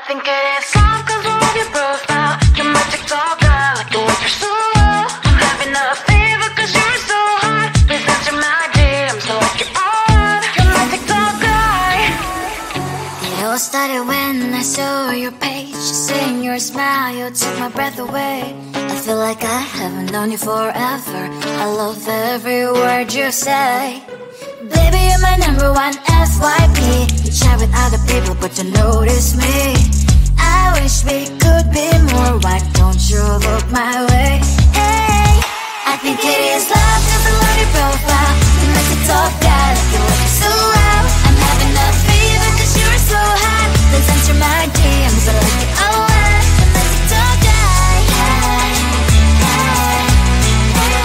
think it is love 'cause I love your profile. You're my TikTok guy, like the way you're so low. I'm having a fever 'cause you're so hot. Please answer my DMs, know what you're on. You're my TikTok guy. It all started when I saw your page. Seeing your smile, you took my breath away. I feel like I haven't known you forever. I love every word you say. Baby, you're my number one FYP. You chat with other people but you notice me. I wish we could be more. Why don't you look my way? Hey, I think it is love 'cause I love your profile. You make it talk guy like you look so loud. I'm having a fever 'cause you're so hot. Please answer my DMs, I like it a lot. You make it talk guy. Hey, hey, hey.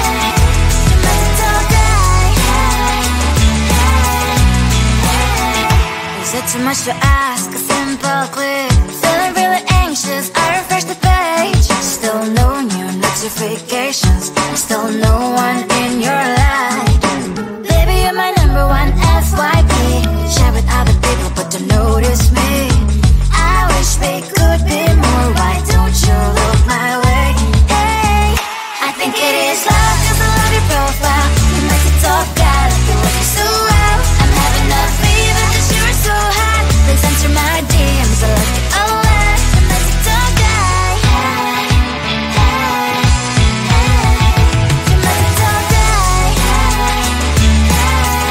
You make it talk guy. Hey, hey, hey. Is it too much to ask? A simple click. Feeling really anxious, I refresh the page. Still no new notifications. Still no one in your life. Baby, you're my number one FYP. Share with other people but don't notice me. I wish we could be more. Why don't you look my way? Hey, I think it is love 'cause I love your profile. You make it talk guy like you look so well. I'm having a fever 'cause you're so hot. Please answer my DMs, I like it a lot. You make it talk guy. Hey, hey, hey. You make it talk guy. Hey, hey, hey.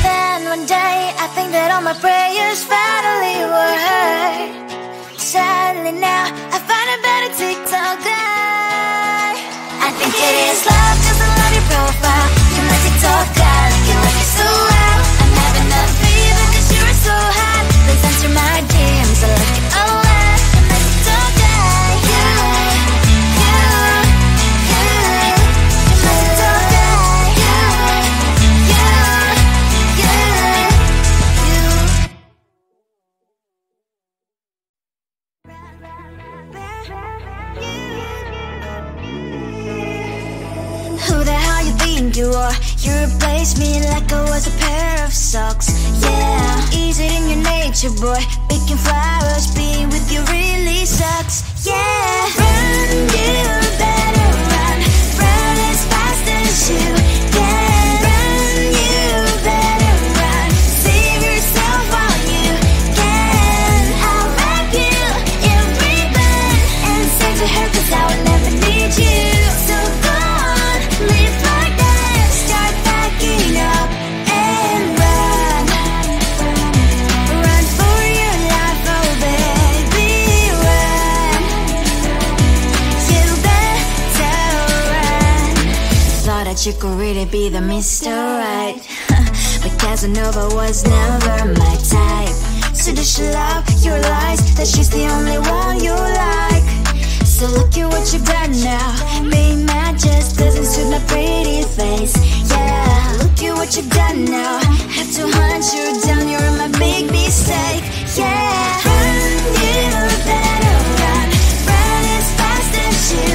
Then one day I think that all my prayers finally were heard. Sadly now I find a better TikTok guy. I think it is love 'cause I love your profile. You my TikTok guy like you look so well. I'm having a fever 'cause you're so hot. Please answer my DMs, I like it a lot. You my TikTok guy. You my TikTok guy. Who the hell you think you are? You replaced me like I was a pair of socks. Yeah, is it in your nature, boy? Picking flowers, being with you really sucks. Yeah, run, you better run. Run as fast as you can. Run, you better run. Save yourself while you can. I'll wrap you in ribbon and send to her 'cause I will never need you. So go on, live like that. Start backing up and run. Run for your life, oh baby, run. You better run. Thought that you could really be the Mr. Right. But Casanova was never my type. So does she love your lies? That she's the only one you like. So look at what you've done now. Being mad just doesn't suit my pretty face. Yeah, look at what you've done now. Have to hunt you down, you're my big mistake. Yeah, run, you better run. Run as fast as you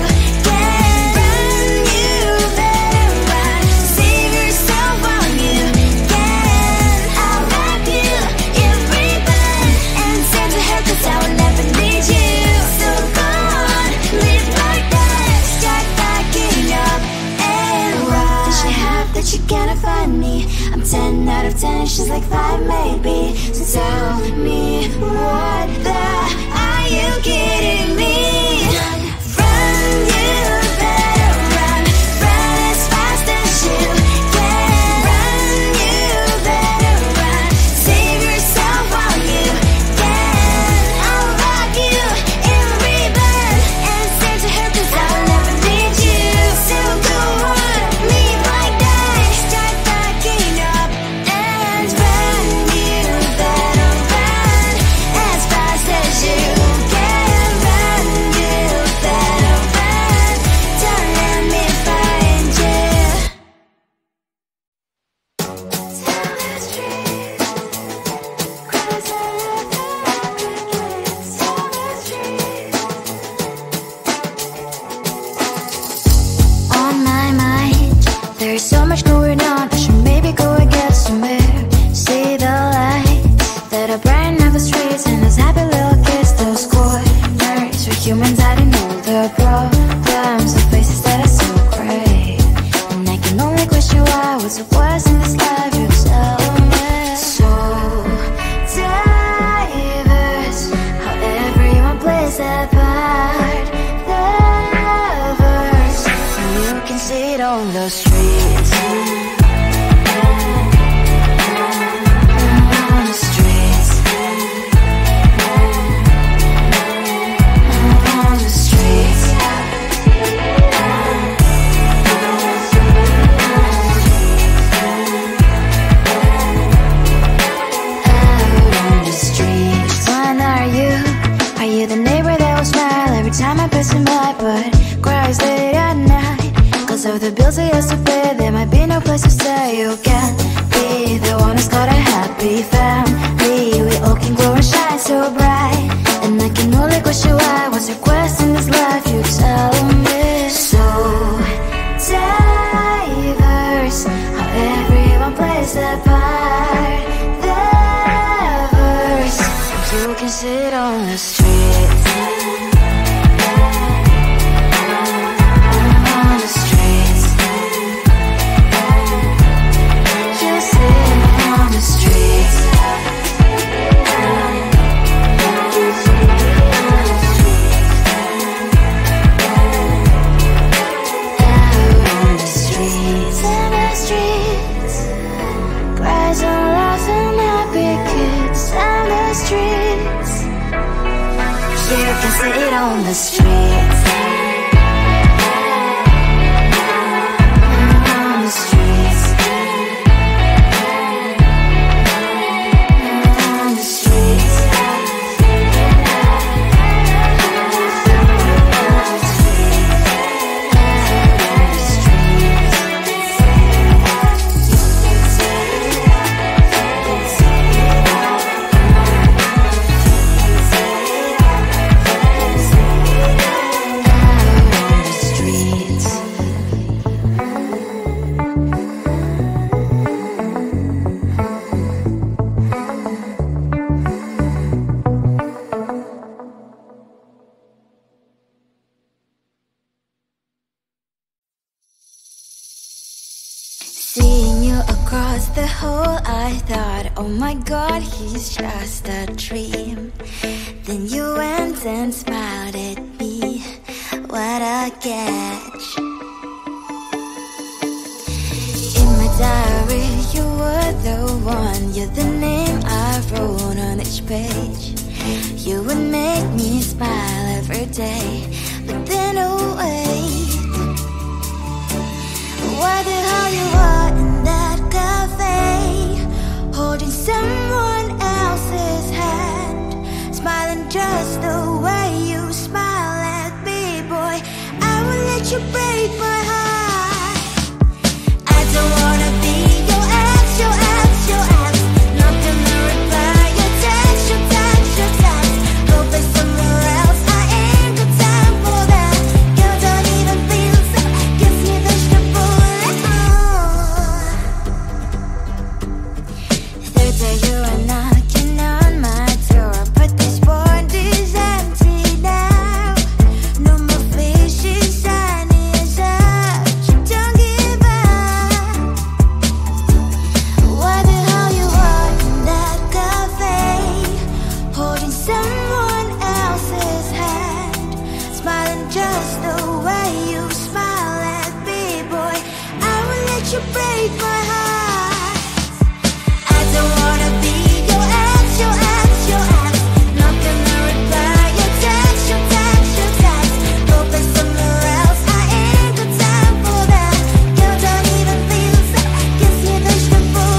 can. Run, you better run. Save yourself while you can. I'll wrap you in ribbon and send to her 'cause I will never need you. So go on, live like that. Start backing up and run. Does she have that you cannot find me? I'm 10 out of 10, she's like 5 maybe. So tell me, what the are you kidding me? Run, you better run. Run as fast as you can. Run, you better run. Save yourself while you can. I'll rock you in ribbon and send to her 'cause I will never need you. So go on, live like that. Start backing up and run. You better run as fast as you can. Run, the bills I used to pay, there might be no place to stay. You can't be the one who's got a happy family. We all can glow and shine so bright, and I can only question why. What's your quest in this life? You tell me. So diverse, how everyone plays their part. Their verse, you can sit on the street. Sit on the streets. On the streets. On the streets. The whole I thought, oh my god, he's just a dream. Then you went and smiled at me. What a catch. In my diary, you were the one. You're the name I wrote on each page. You would make me smile every day. But then oh wait, why the hell you are in that cafe, holding someone else's hand, smiling just the way you smile at me, boy. I will let you break my heart. I don't wanna be your ex, your ex, your ex. Not gonna reply your text, your text, your text. Go play somewhere else, I ain't got time for that. You don't even feel so, gives me vegetable. Third day you are knocking on my door, but this pond is empty now. No more fishes, sun is up. You don't give up. Why the hell you are in that cafe, holding someone else's hand, smiling just the way you smile at me, boy. I will let you break my heart. I don't wanna be your ex, your ex, your ex. Not gonna reply your text, your text, your text. Go play somewhere else, I ain't got time for that. You don't even feel so, gives me vegetable.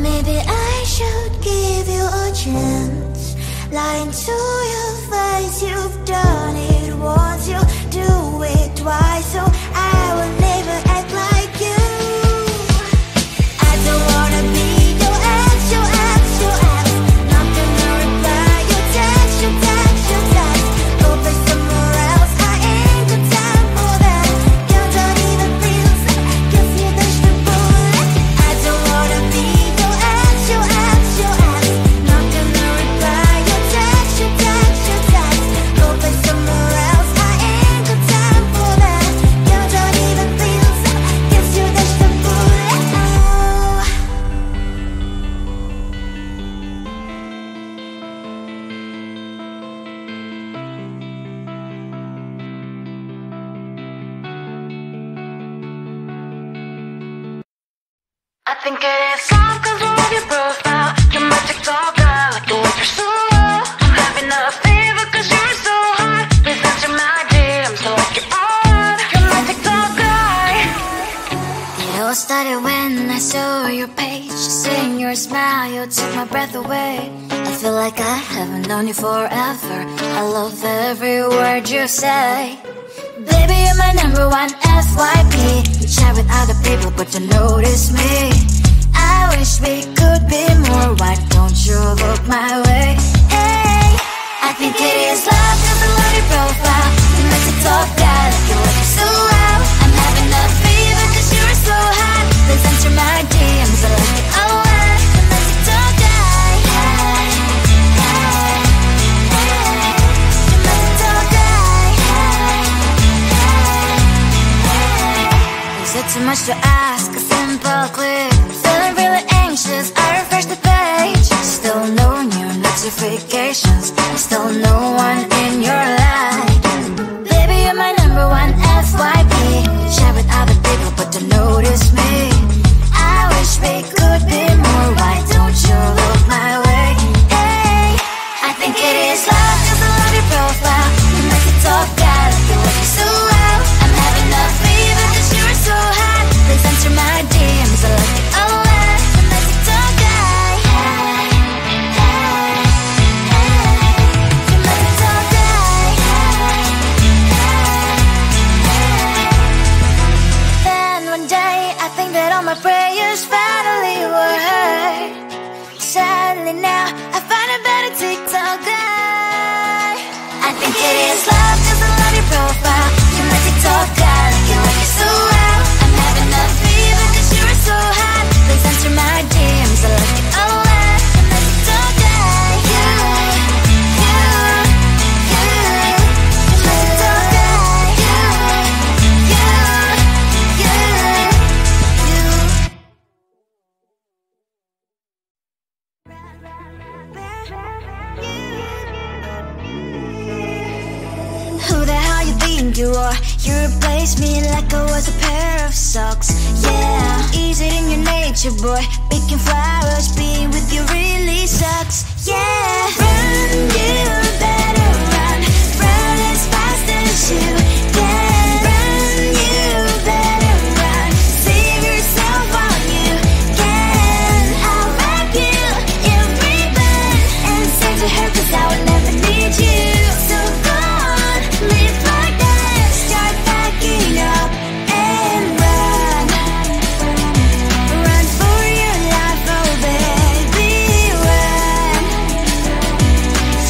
Maybe I should give you a chance. Lying to your face, you've done it once, you do it twice, so I will never act like you. I don't wanna be your ex, your ex, your ex. Not gonna reply your text, your text, your text. Go play somewhere else, I ain't got time for that. You don't even feel so, gives me vegetable. I don't wanna be your ex, your ex, your ex. Not gonna reply your text, your text, your text. Go play somewhere else, I ain't got time for that. You don't even feel so, gives you vegetable. I think it is all 'cause of your profile. Your magic dog, I like the way you're so low. I'm having a fever 'cause you're so hot. Please answer my DMs like you're on. Your magic dog guy. It all started when I saw your page. Seeing your smile, you took my breath away. I feel like I haven't known you forever. I love every word you say. Baby, you're my number one FYP. You chat with other people but don't notice me. I wish we could be more. Why don't you look my way? Hey, I think it is love, cause I love your profile. You make it talk guy like you look so well. I'm having a fever cause you're so hot. Please answer my DMs, I like it a lot. You make it talk guy. Hey, hey, hey. You make it talk guy. Hey, hey, hey. Is it too much to ask? A simple click. Feeling really anxious, I refresh the page. Still no new notifications, still no one in your life. Baby, you're my number one FYP. Share with other people but don't notice me. I wish we could be more. Why don't you look my way? Hey, I think it is love cause I love your profile. You make it talk guy like you look so well. I'm having a fever cause you're so hot. Please answer my DMs, I like it a lot. You make it talk guy. Hey, hey, hey. You make it talk guy. Hey, hey, hey. Then one day I think that all my prayers finally were heard. Sadly now I find a better TikTok guy. I think it is love cause I love your profile. You make it talk guy like you like it so well. I'm having a fever cause you're so hot. Please answer my DMs, I like it a lot. You make it talk guy. You make it talk guy. Who the hell you think you are? You replaced me like I was a pair of socks. Yeah, is it in your nature, boy? Picking flowers, being with you really sucks. Yeah, run, you better run. Run as fast as you can. Run, you better run. Save yourself while you can. I'll wrap you in ribbon and send to her cause I will never need you. So go on, live like that. Start backing up and run. Run for your life, oh baby, run.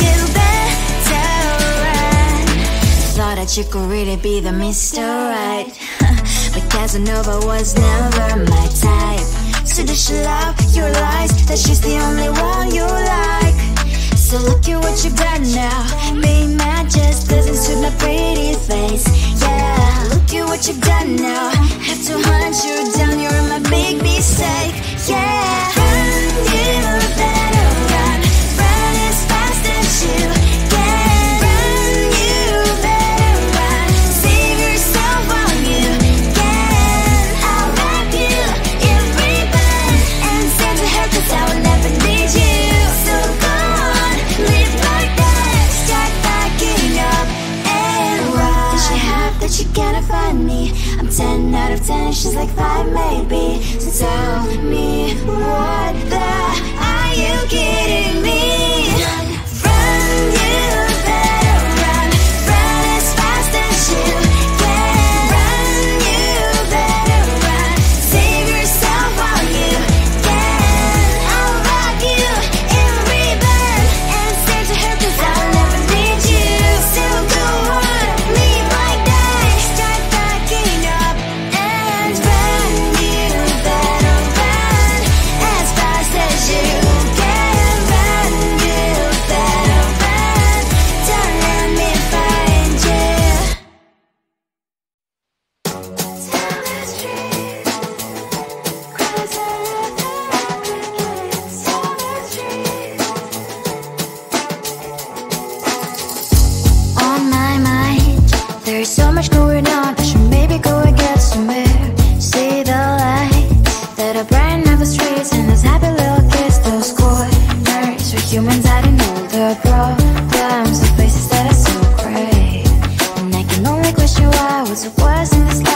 You better run. Thought that you could really be the Mr. Right, but Casanova was never my type. So does she love your lies, that she's the only one you like? So look at what you've done now. Being mad just doesn't suit my pretty face. Yeah, look at what you've done now. Have to hunt you down, you're my big mistake. Yeah, run, you better run. Run as fast as you can. Run, you better run. Save yourself while you can. I'll wrap you in ribbon and send to her cause I will never need you. So go on, live like that. Start backing up and run. Does she have that you cannot find me? I'm 10 out of 10, she's like 5 maybe. So tell me, what the are you kidding me? Run, you better run. Run as fast as you can. Run, you better run. Save yourself while you can. I'll wrap you in ribbon and send to her cause I'll never need you. So go on, live like that. Start backing up and run. You better run as fast as you can. Run, you better run. Don't let me find you. Tell the street, cause I live crickets. Tell the street. On my mind, there's so much going on. I should maybe go and get somewhere. See the lights that are brighten up the streets, and those happy little kids, those corners where humans hiding all their problems, the places that are so great. And I can only question why was it worse in this life.